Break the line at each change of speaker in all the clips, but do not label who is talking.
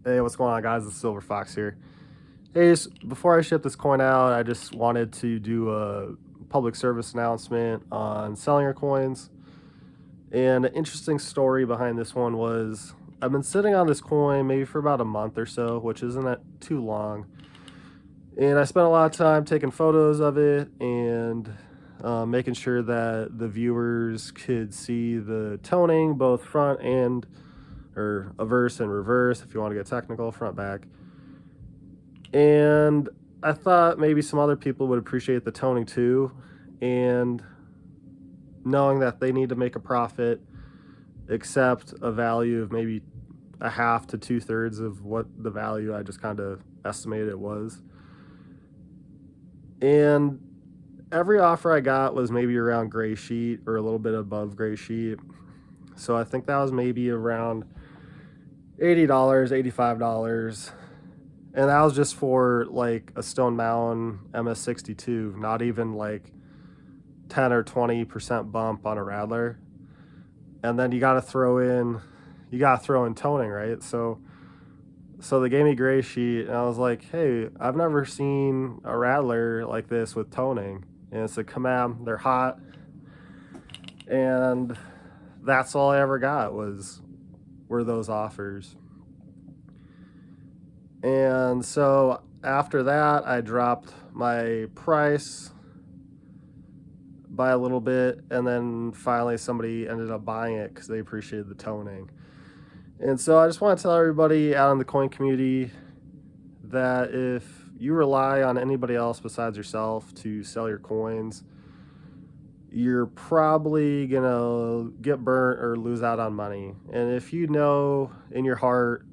Hey, what's going on, guys? It's Silver Fox here. Hey, before I ship this coin out, I just wanted to do a public service announcement on selling your coins. And an interesting story behind this one was I've been sitting on this coin maybe for about a month or so, which isn't too long. And I spent a lot of time taking photos of it and making sure that the viewers could see the toning, both front and or averse and reverse, if you want to get technical, front, back. And I thought maybe some other people would appreciate the toning too, and knowing that they need to make a profit, accept a value of maybe a half to 2/3 of what the value I just kind of estimated it was. And every offer I got was maybe around gray sheet or a little bit above gray sheet. So I think that was maybe around $80, $85. And that was just for like a Stone Mountain MS62, not even like 10 or 20% bump on a Rattler. And then you got to throw in toning, right? So they gave me gray sheet, and I was like, hey, I've never seen a Rattler like this with toning. And it's a commem, they're hot. And that's all I ever got were those offers. And so after that, I dropped my price by a little bit, and then finally somebody ended up buying it because they appreciated the toning. And so I just want to tell everybody out in the coin community that if you rely on anybody else besides yourself to sell your coins, you're probably gonna get burnt or lose out on money. And if you know in your heart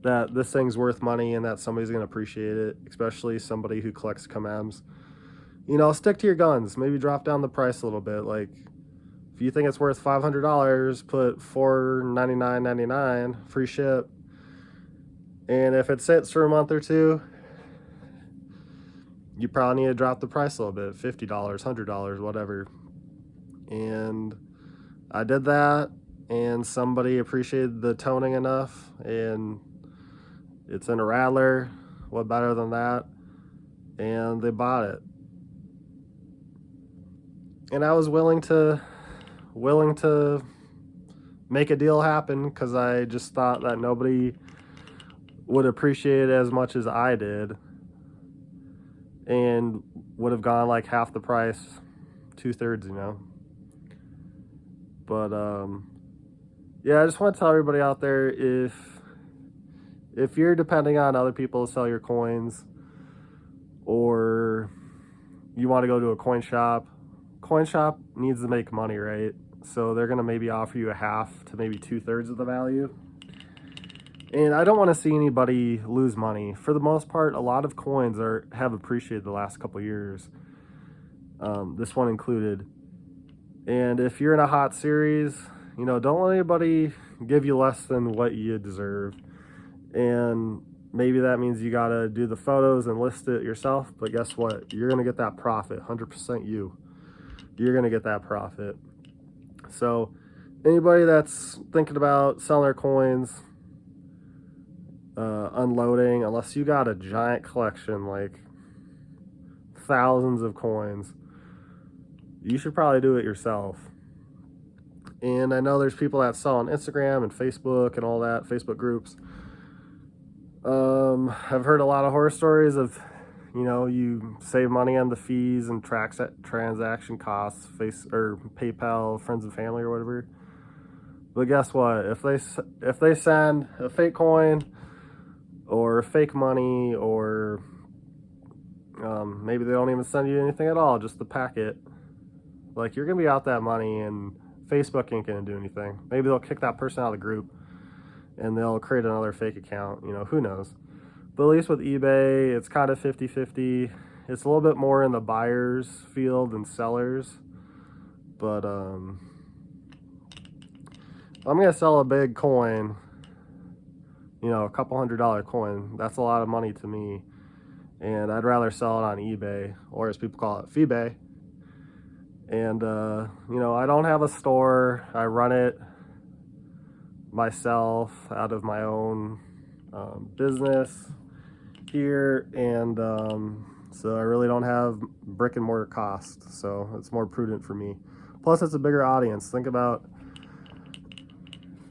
that this thing's worth money and that somebody's going to appreciate it, especially somebody who collects commems, stick to your guns. Maybe drop down the price a little bit. Like, if you think it's worth $500, put $499.99 free ship. And if it sits for a month or two, you probably need to drop the price a little bit, $50, $100, whatever. And I did that, and somebody appreciated the toning enough, and it's in a Rattler. What better than that? And they bought it. And I was willing to make a deal happen because I just thought that nobody would appreciate it as much as I did, and would have gone like half the price, 2/3, But yeah, I just want to tell everybody out there, if you're depending on other people to sell your coins, or you want to go to a coin shop needs to make money, right? So they're going to maybe offer you a half to maybe 2/3 of the value. And I don't want to see anybody lose money. For the most part, a lot of coins have appreciated the last couple years, this one included. And if you're in a hot series, don't let anybody give you less than what you deserve. And maybe that means you got to do the photos and list it yourself, but guess what? You're going to get that profit, 100% you're going to get that profit. So anybody that's thinking about selling their coins, unloading, unless you got a giant collection, like thousands of coins, you should probably do it yourself. And I know there's people that sell on Instagram and Facebook and all that, Facebook groups. I've heard a lot of horror stories of, you save money on the fees and transaction costs, PayPal, friends and family or whatever. But guess what? If they send a fake coin or fake money, or maybe they don't even send you anything at all, just the packet, like, you're gonna be out that money, and Facebook ain't gonna do anything. Maybe they'll kick that person out of the group and they'll create another fake account, who knows. But at least with eBay, it's kind of 50-50. It's a little bit more in the buyer's field than sellers. But I'm gonna sell a big coin, a couple $100 coin. That's a lot of money to me. And I'd rather sell it on eBay, or as people call it, Feebay. And I don't have a store. I run it myself out of my own business here, and so I really don't have brick and mortar cost, so it's more prudent for me. Plus, it's a bigger audience. Think about,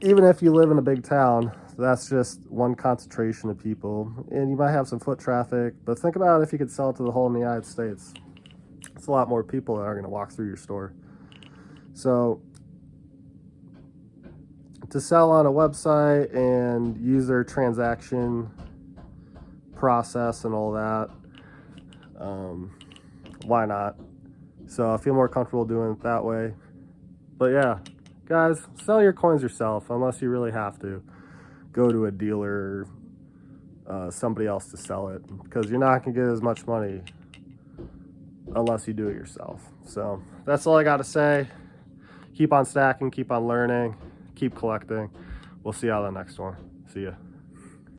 even if you live in a big town, that's just one concentration of people, and you might have some foot traffic, but think about if you could sell it to the whole in the United States. It's a lot more people that are going to walk through your store. So to sell on a website and use their transaction process and all that, why not? So I feel more comfortable doing it that way. But yeah, guys, sell your coins yourself unless you really have to go to a dealer or somebody else to sell it, because you're not going to get as much money unless you do it yourself. So that's all I got to say. Keep on stacking, keep on learning, keep collecting. We'll see you on the next one. See ya.